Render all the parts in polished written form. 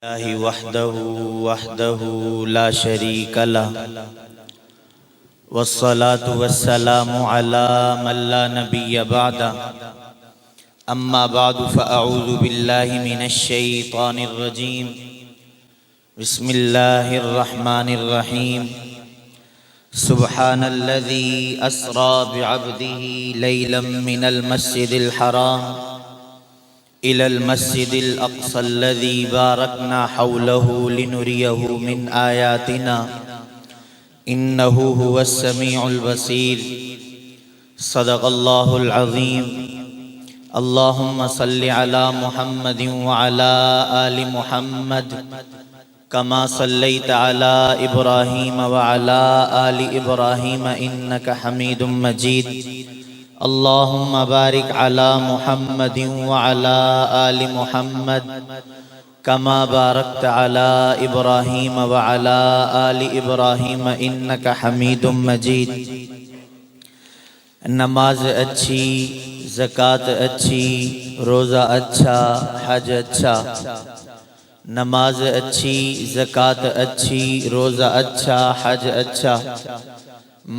الله وحده لا شريك له والصلاة والسلام على من لا نبي بعده أما بعد فأعوذ بالله من الشيطان الرجيم بسم الله الرحمن الرحيم سبحان الذي أسرى بعبده ليلا من المسجد الحرام إلى المسجد الأقصى الذي باركنا حوله لنريه من آياتنا إنه هو السميع البصير صدق الله العظيم اللهم صل على محمد وعلى آل محمد كما صليت على إبراهيم وعلى آل إبراهيم إنك حميد مجيد اللهم بارك على محمد وعلى آل محمد كما باركت على إبراهيم وعلى آل إبراهيم إنك حميد مجيد نماز اچھی، زکوٰۃ اچھی، روزہ اچھا، حج اچھا۔ نماز اچھی، زکوٰۃ اچھی، روزہ اچھا، حج اچھا،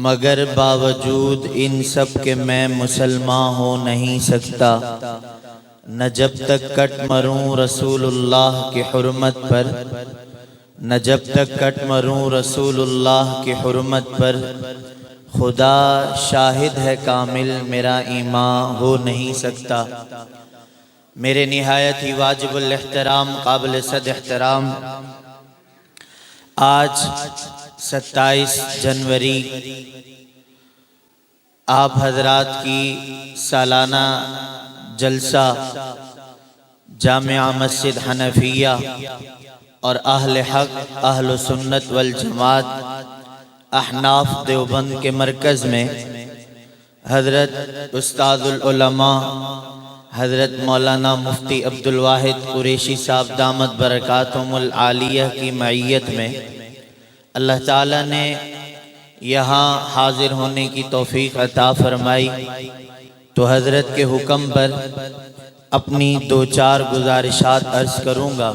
مگر باوجود ان سب کے میں مسلمان ہو نہیں سکتا نہ جب تک کٹ مروں رسول اللہ کی حرمت پر، نہ جب تک کٹ مروں رسول اللہ کی حرمت پر۔ خدا شاہد ہے کامل میرا ایمان ہو نہیں سکتا۔ میرے نہایت ہی واجب الاحترام قابل صد احترام، آج 27 جنوری آپ حضرات کی سالانہ جلسہ جامعہ مسجد حنفیہ اور اہل حق اہل سنت والجماعت احناف دیوبند کے مرکز میں حضرت استاد العلماء حضرت مولانا مفتی عبدالواحد قریشی صاحب دامت برکاتہم العالیہ کی معیت میں اللہ تعالیٰ نے یہاں حاضر ہونے کی توفیق عطا فرمائی، تو حضرت کے حکم پر اپنی 2-4 گزارشات عرض کروں گا۔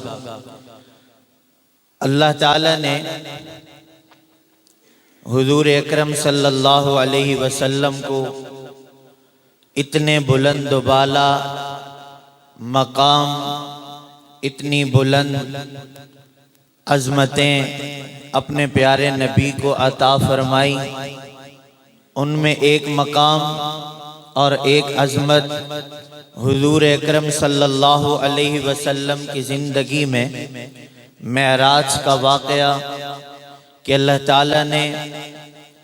اللہ تعالیٰ نے حضور اکرم صلی اللہ علیہ وسلم کو اتنے بلند و بالا مقام، اتنی بلند عظمتیں اپنے پیارے نبی کو عطا فرمائی۔ ان میں ایک مقام اور ایک عظمت حضور اکرم صلی اللہ علیہ وسلم کی زندگی میں معراج کا واقعہ کہ اللہ تعالیٰ نے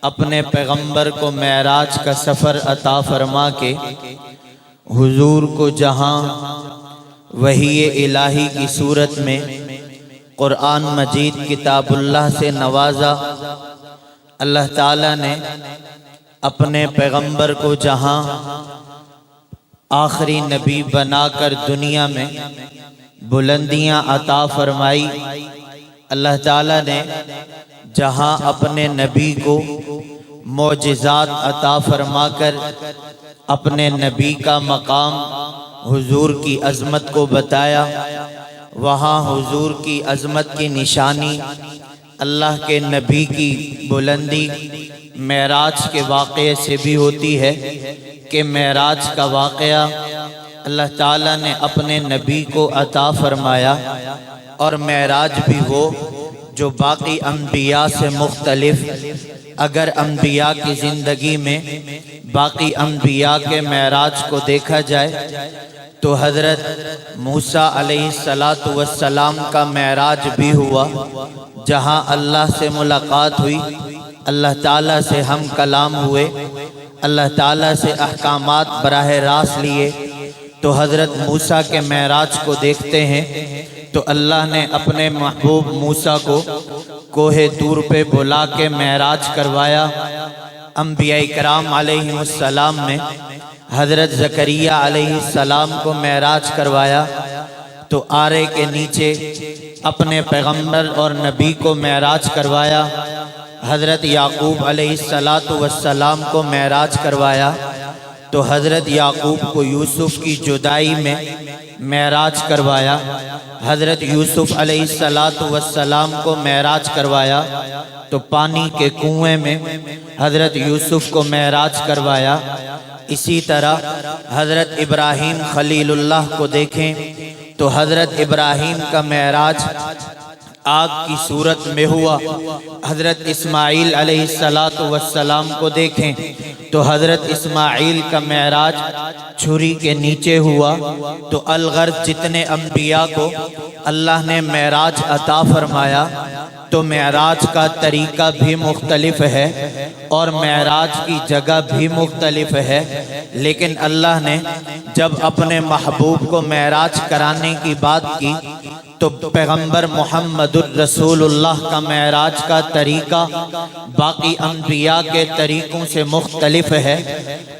اپنے پیغمبر کو معراج کا سفر عطا فرما کے حضور کو جہاں وحی الہی کی صورت میں قرآن مجید کتاب اللہ سے نوازا، اللہ تعالیٰ نے اپنے پیغمبر کو جہاں آخری نبی بنا کر دنیا میں بلندیاں عطا فرمائی، اللہ تعالیٰ نے جہاں اپنے نبی کو معجزات عطا فرما کر اپنے نبی کا مقام حضور کی عظمت کو بتایا، وہاں حضور کی عظمت کی نشانی اللہ کے نبی کی بلندی معراج کے واقعے سے بھی ہوتی ہے کہ معراج کا واقعہ اللہ تعالیٰ نے اپنے نبی کو عطا فرمایا، اور معراج بھی وہ جو باقی انبیاء سے مختلف۔ اگر انبیاء کی زندگی میں باقی انبیاء کے معراج کو دیکھا جائے تو حضرت موسیٰ علیہ السلام کا معراج بھی ہوا، جہاں اللہ سے ملاقات ہوئی، اللہ تعالیٰ سے ہم کلام ہوئے، اللہ تعالیٰ سے احکامات براہ راست لیے۔ تو حضرت موسیٰ کے معراج کو دیکھتے ہیں تو اللہ نے اپنے محبوب موسیٰ کو کوہ طور پہ بلا کے معراج کروایا۔ انبیاء کرام علیہ السلام میں حضرت زکریا علیہ السلام کو معراج کروایا، تو آرے کے نیچے اپنے پیغمبر اور نبی کو معراج کروایا، حضرت یعقوب علیہ السلام کو معراج کروایا، تو حضرت یعقوب کو یوسف کی جدائی میں معراج کروایا، حضرت یوسف علیہ السلام کو معراج کروایا، تو پانی کے کنویں میں حضرت یوسف کو معراج کروایا۔ اسی طرح حضرت ابراہیم خلیل اللہ کو دیکھیں تو حضرت ابراہیم کا معراج آگ کی صورت میں ہوا۔ حضرت اسماعیل علیہ السلام کو دیکھیں تو حضرت اسماعیل کا معراج چھری کے نیچے ہوا۔ تو الغرض جتنے انبیاء کو اللہ نے معراج عطا فرمایا تو معراج کا طریقہ بھی مختلف ہے اور معراج کی جگہ بھی مختلف ہے، لیکن اللہ نے جب اپنے محبوب کو معراج کرانے کی بات کی تو پیغمبر محمد الرسول اللہ کا معراج کا طریقہ باقی انبیاء کے طریقوں سے مختلف ہے،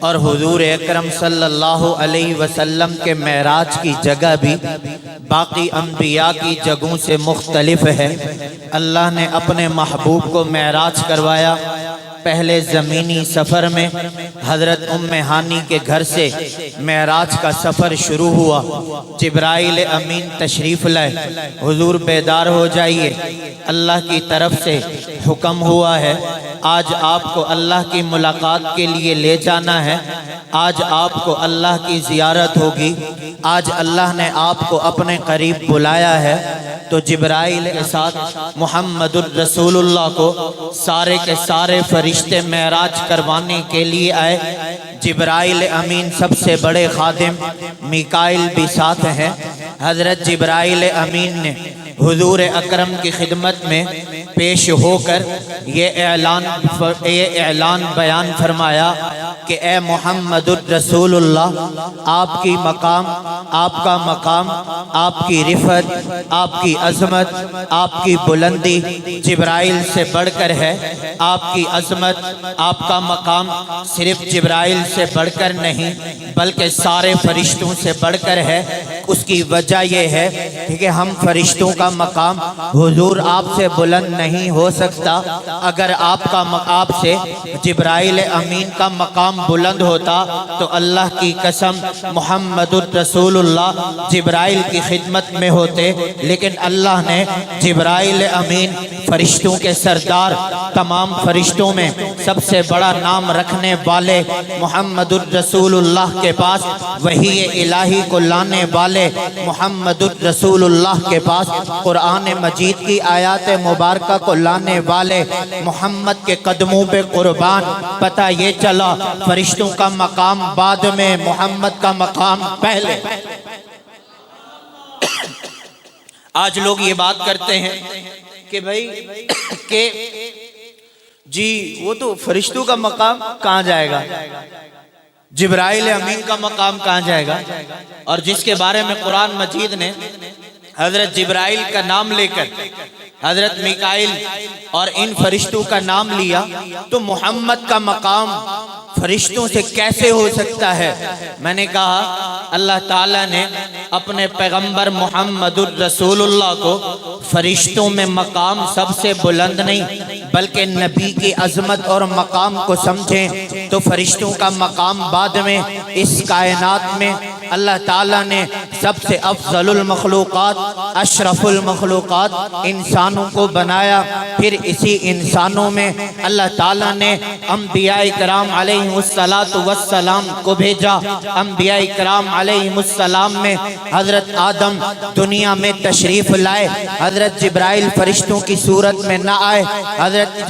اور حضور اکرم صلی اللہ علیہ وسلم کے معراج کی جگہ بھی باقی انبیاء کی جگہوں سے مختلف ہے۔ اللہ نے اپنے محبوب کو معراج کروایا۔ پہلے زمینی سفر میں حضرت ام ہانی کے گھر سے معراج کا سفر شروع ہوا۔ جبرائیل امین تشریف لائے، حضور بیدار ہو جائیے، اللہ کی طرف سے حکم ہوا ہے، آج آپ کو اللہ کی ملاقات کے لیے لے جانا ہے، آج آپ کو اللہ کی زیارت ہوگی، آج اللہ نے آپ کو اپنے قریب بلایا ہے۔ تو جبرائیل کے ساتھ محمد الرسول اللہ کو سارے کے سارے فرشتے معراج کروانے کے لیے آئے۔ جبرائیل امین سب سے بڑے خادم میکائیل بھی ساتھ ہیں۔ حضرت جبرائیل امین نے حضور اکرم کی خدمت میں پیش ہو کر یہ اعلان بیان فرمایا کہ اے محمد الرسول اللہ، آپ کی مقام، آپ کا مقام، آپ کی رفعت، آپ کی عظمت، آپ کی بلندی جبرائیل سے بڑھ کر ہے۔ آپ کی عظمت، آپ کا مقام صرف جبرائیل سے بڑھ کر نہیں بلکہ سارے فرشتوں سے بڑھ کر ہے۔ اس کی وجہ یہ ہے کہ ہم فرشتوں کا مقام حضور آپ سے بلند نہیں ہو سکتا۔ اگر آپ سے جبرائیل امین کا مقام بلند ہوتا تو اللہ کی قسم محمد الرسول اللہ جبرائیل کی خدمت میں ہوتے، لیکن اللہ نے جبرائیل امین فرشتوں کے سردار، تمام فرشتوں میں سب سے بڑا نام رکھنے والے محمد الرسول اللہ کے پاس، وحی الہی کو لانے والے محمد الرسول اللہ کے پاس، قرآن مجید کی آیات مبارکہ کو لانے والے محمد کے قدموں پہ قربان۔ پتہ یہ چلا فرشتوں کا مقام بعد میں، محمد کا مقام پہلے۔ آج لوگ یہ بات کرتے ہیں کہ بھائی کہ جی وہ تو فرشتوں کا مقام کہاں جائے گا، جبرائیل امین کا مقام کہاں جائے گا، اور جس کے بارے میں قرآن مجید نے حضرت جبرائیل کا نام لے کر حضرت میکائیل اور ان فرشتوں کا نام لیا، تو محمد کا مقام فرشتوں سے کیسے ہو سکتا ہے؟ میں نے کہا اللہ تعالیٰ نے اپنے پیغمبر محمد الرسول اللہ کو فرشتوں میں مقام سب سے بلند نہیں بلکہ نبی کی عظمت اور مقام کو سمجھیں تو فرشتوں کا مقام بعد میں۔ اس کائنات میں اللہ تعالیٰ نے سب سے افضل المخلوقات، اشرف المخلوقات انسانوں کو بنایا، پھر اسی انسانوں میں اللہ تعالیٰ نے انبیاء کرام علیہ السلام کو بھیجا۔ انبیاء کرام علیہ السلام میں حضرت آدم دنیا میں تشریف لائے، حضرت جبرائیل فرشتوں کی صورت میں نہ آئے،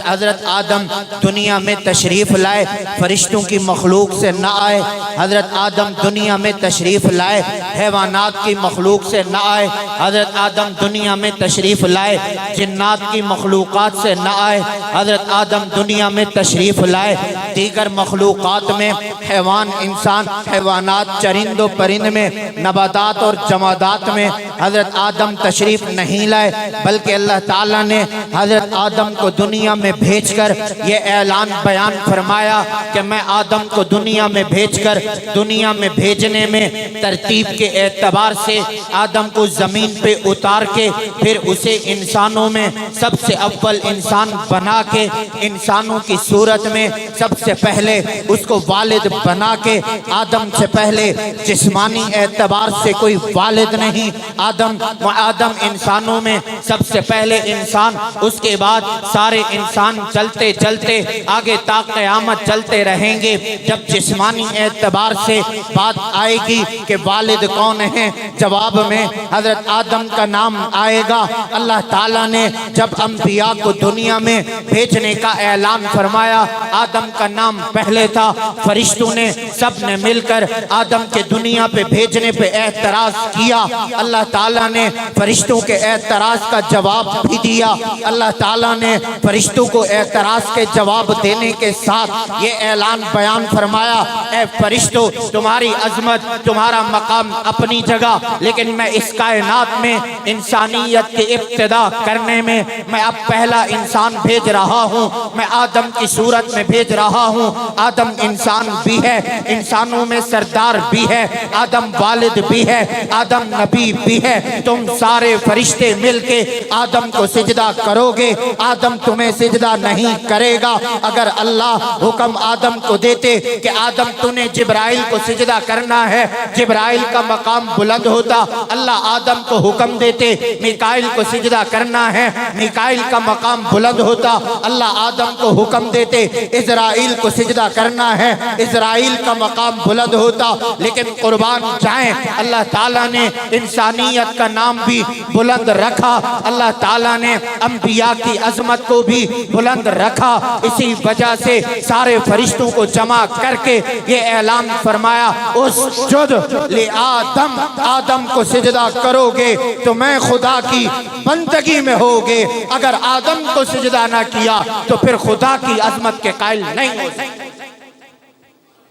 حضرت آدم دنیا میں تشریف لائے فرشتوں کی مخلوق سے نہ آئے، حضرت آدم دنیا میں تشریف لائے حیوانات کی مخلوق سے نہ آئے، حضرت آدم دنیا میں تشریف لائے جنات کی مخلوقات سے نہ آئے، حضرت آدم دنیا میں تشریف لائے دیگر مخلوقات میں، حیوان، انسان، حیوانات، چرند و پرند میں، نباتات اور جمادات میں حضرت آدم تشریف نہیں لائے، بلکہ اللہ تعالیٰ نے حضرت آدم کو دنیا میں بھیج کر یہ اعلان بیان فرمایا کہ میں آدم کو دنیا میں بھیج کر، دنیا میں بھیجنے میں ترتیب کے اعتبار سے آدم کو زمین پہ اتار کے پھر اسے انسانوں میں سب سے اول انسان بنا کے انسانوں کی صورت میں سب سے پہلے اس کو والد بنا کے آدم سے پہلے جسمانی اعتبار سے کوئی والد نہیں. آدم انسانوں میں سب سے پہلے انسان، اس کے بعد سارے انسان چلتے چلتے آگے تا قیامت چلتے رہیں گے. جب جسمانی اعتبار سے بات آئے گی کہ والد کون ہے، جواب میں حضرت آدم کا نام آئے گا. اللہ تعالیٰ نے جب انبیاء کو دنیا میں بھیجنے کا اعلان فرمایا، آدم کا نام پہلے تھا. فرشتوں نے سب نے مل کر آدم کے دنیا پہ بھیجنے پہ اعتراض کیا. اللہ تعالیٰ نے فرشتوں کے اعتراض کا جواب بھی دیا. اللہ تعالیٰ نے فرشتوں کو اعتراض کے جواب دینے کے ساتھ یہ اعلان بیان فرمایا، اے فرشتوں، تمہاری عظمت، تمہارا مقام اپنی جگہ، لیکن میں اس کائنات میں انسانیت کی ابتدا کرنے میں میں اب پہلا انسان بھیج رہا ہوں. میں آدم کی صورت میں بھیج رہا ہوں. آدم انسان بھی ہے، انسانوں میں سردار بھی ہے، آدم والد بھی ہے، آدم نبی بھی ہے. تم سارے فرشتے مل کے آدم کو سجدہ کرو گے. آدم تمہیں سجدہ نہیں کرے گا. اگر اللہ حکم آدم کو دیتے کہ آدم تو نے جبرائیل کو سجدہ کرنا ہے، جبرائیل کا مقام بلند ہوتا. اللہ آدم کو حکم دیتے میکائیل کو سجدہ کرنا ہے، میکائیل کا مقام بلند ہوتا. اللہ آدم کو حکم دیتے اسرائیل کو سجدہ کرنا ہے، اسرائیل کا مقام بلند ہوتا. لیکن قربان جائیں، اللہ تعالیٰ نے انسانیت کا نام بھی بلند رکھا. اللہ تعالیٰ نے انبیاء کی عظمت کو بھی بلند رکھا. اسی وجہ سے سارے فرشتوں کو جمع کر کے یہ اعلان فرمایا، اسجد لآدم، آدم کو سجدہ کرو گے تو میں خدا کی بندگی میں ہوگے. اگر آدم کو سجدہ نہ کیا تو پھر خدا کی عظمت کے قائل نہیں ہو سکتے.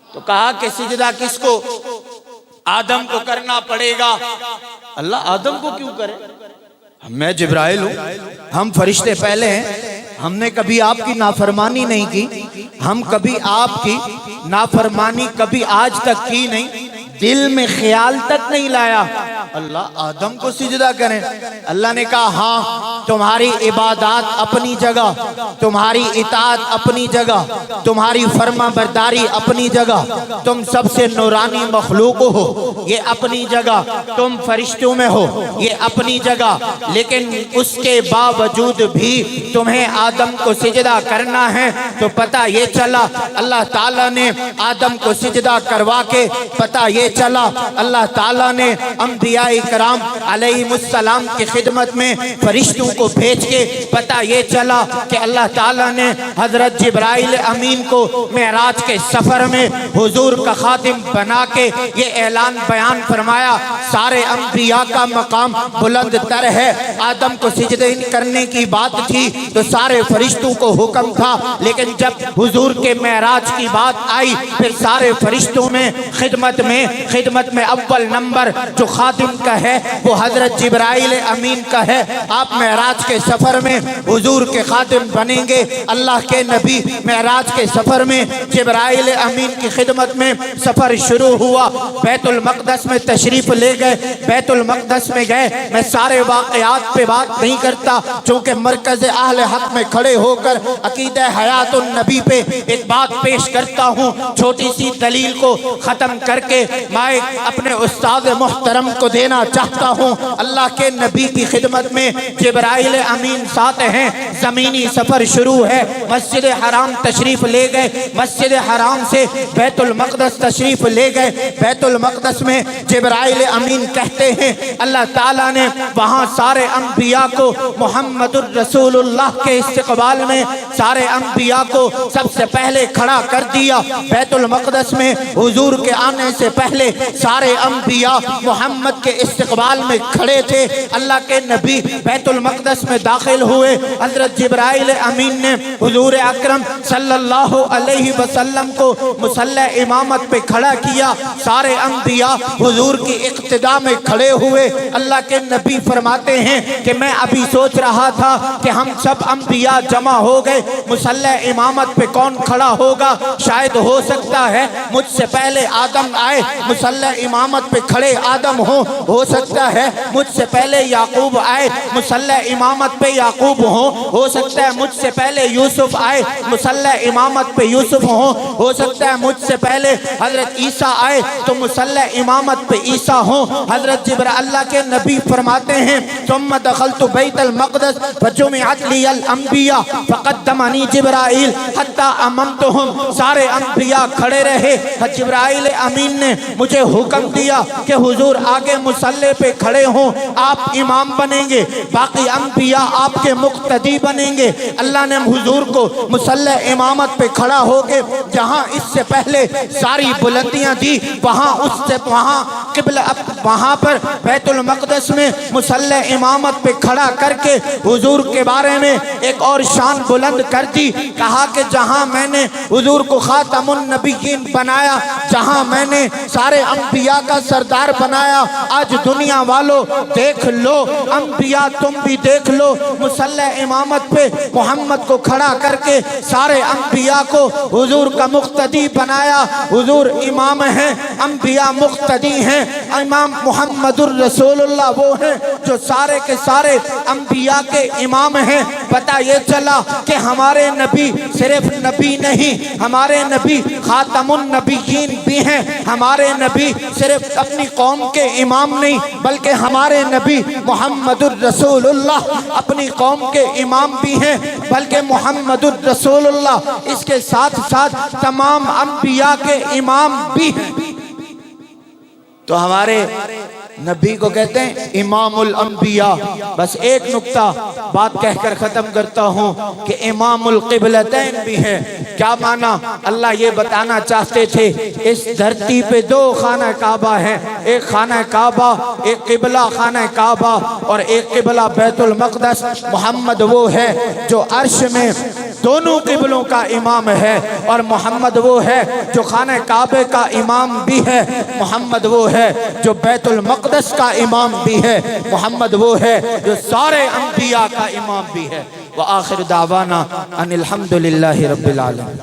تو کہا کہ سجدہ کس کو؟ آدم کو کرنا پڑے گا. اللہ آدم کو کیوں کرے؟ میں جبرائیل ہوں، ہم فرشتے پہلے ہیں، ہم نے کبھی آپ کی نافرمانی نہیں کی، ہم کبھی آپ کی نافرمانی کبھی آج تک کی نہیں، دل میں خیال تک نہیں لایا. اللہ آدم کو سجدہ کریں. اللہ نے کہا ہاں، تمہاری عبادات اپنی جگہ، تمہاری اطاعت اپنی جگہ، تمہاری فرما برداری اپنی جگہ، تم سب سے نورانی مخلوق ہو یہ اپنی جگہ، تم فرشتوں میں ہو یہ اپنی جگہ. لیکن اس کے باوجود بھی تمہیں آدم کو سجدہ کرنا ہے. تو پتہ یہ چلا اللہ تعالیٰ نے آدم کو سجدہ کروا کے پتہ یہ چلا اللہ تعالیٰ نے انبیاء کرام علیہ السلام کی خدمت میں فرشتوں کو بھیج کے پتہ یہ چلا کہ اللہ تعالیٰ نے حضرت جبرائیل امین کو معراج کے سفر میں حضور کا خادم بنا کے یہ اعلان بیان فرمایا، سارے انبیاء کا مقام بلند تر ہے. آدم کو سجدے کرنے کی بات تھی تو سارے فرشتوں کو حکم تھا، لیکن جب حضور کے معراج کی بات آئی پھر سارے فرشتوں میں خدمت میں اول نمبر جو خادم کا ہے وہ حضرت جبرائیل امین کا ہے. آپ معراج کے سفر میں حضور کے خادم بنیں گے. اللہ کے نبی معراج کے سفر میں جبرائیل امین کی خدمت میں سفر شروع ہوا. بیت المقدس میں تشریف لے گئے، بیت المقدس میں گئے. میں سارے واقعات پہ بات نہیں کرتا چونکہ مرکز اہل حق میں کھڑے ہو کر عقیدہ حیات النبی پہ ایک بات پیش کرتا ہوں. چھوٹی سی دلیل کو ختم کر کے میں اپنے استاد محترم کو دینا چاہتا ہوں. اللہ کے نبی کی خدمت میں جبرائیل امین ساتھ ہیں. زمینی سفر شروع ہے. مسجد حرام تشریف لے گئے، مسجد حرام سے بیت المقدس تشریف لے گئے. بیت المقدس میں جبرائیل امین کہتے ہیں اللہ تعالیٰ نے وہاں سارے انبیاء کو محمد الرسول اللہ کے استقبال میں سارے انبیاء کو سب سے پہلے کھڑا کر دیا. بیت المقدس میں حضور کے آنے سے پہلے سارے انبیاء محمد کے استقبال میں کھڑے تھے. اللہ کے نبی بیت المقدس میں داخل ہوئے. حضرت جبرائیل امین نے حضور اکرم صلی اللہ علیہ وسلم کو مصلی امامت پہ کھڑا کیا. سارے انبیاء حضور کی اقتداء میں کھڑے ہوئے. اللہ کے نبی فرماتے ہیں کہ میں ابھی سوچ رہا تھا کہ ہم سب انبیاء جمع ہو گئے، مصلی امامت پہ کون کھڑا ہوگا؟ شاید ہو سکتا ہے مجھ سے پہلے آدم آئے مصلی امامت پہ کھڑے آدم ہو سکتا ہے مجھ سے پہلے یعقوب آئے مصلی امامت پہ یعقوب ہو سکتا ہے مجھ سے پہلے یوسف آئے مسلح امامت پہ یوسف ہو سکتا ہے مجھ سے پہلے حضرت عیسیٰ آئے تو مسلح امامت پہ عیسیٰ حضرت جبرائیل اللہ کے نبی فرماتے ہیں ثم دخلت بیت المقدس فجمعت لی الانبیاء فقدمنی جبرائیل حتی اممتهم، سارے انبیاء کھڑے رہے، جبرائیل امین نے مجھے حکم دیا کہ حضور آگے مصلی پہ کھڑے ہوں، آپ امام بنیں گے، باقی انبیاء آپ کے مقتدی بنیں گے۔ اللہ نے حضور کو مصلی امامت پہ کھڑا ہو کے جہاں اس سے پہلے ساری بلندیاں دی وہاں قبلہ وہاں پر بیت المقدس میں مصلی امامت پہ کھڑا کر کے حضور کے بارے میں ایک اور شان بلند کر دی، کہا کہ جہاں میں نے حضور کو خاتم النبیین بنایا، جہاں میں نے سارے انبیاء کا سردار بنایا، آج دنیا والوں دیکھ لو، انبیاء تم بھی دیکھ لو، مصلی امامت پہ محمد کو کھڑا کر کے سارے انبیاء کو حضور کا مقتدی بنایا۔ حضور امام ہیں، انبیاء مقتدی ہیں، امام محمد الرسول اللہ وہ ہیں جو سارے کے سارے انبیاء کے امام ہیں۔ پتہ یہ چلا کہ ہمارے نبی صرف نبی نہیں، ہمارے نبی خاتم النبیین بھی ہیں، ہمارے نبی صرف اپنی قوم کے امام نہیں بلکہ ہمارے نبی محمد الرسول اللہ اپنی قوم کے امام بھی ہیں، بلکہ محمد الرسول اللہ اس کے ساتھ ساتھ تمام انبیاء کے امام بھی ہیں۔ تو ہمارے نبی کو کہتے ہیں امام الانبیاء۔ بس ایک نکتہ بات کہہ کر ختم کرتا ہوں کہ امام القبلتین بھی ہیں۔ کیا معنی؟ اللہ یہ بتانا چاہتے تھے اس دھرتی پہ دو خانہ کعبہ ہیں، ایک خانہ کعبہ، ایک قبلہ خانہ کعبہ اور ایک قبلہ بیت المقدس۔ محمد وہ ہے جو عرش میں دونوں قبلوں کا امام ہے، اور محمد وہ ہے جو خانہ کعبے کا امام بھی ہے، محمد وہ ہے جو بیت المقدس کا امام بھی ہے، محمد وہ ہے جو سارے انبیاء کا امام بھی ہے۔ وآخر دعوانا ان الحمدللہ رب العالمین۔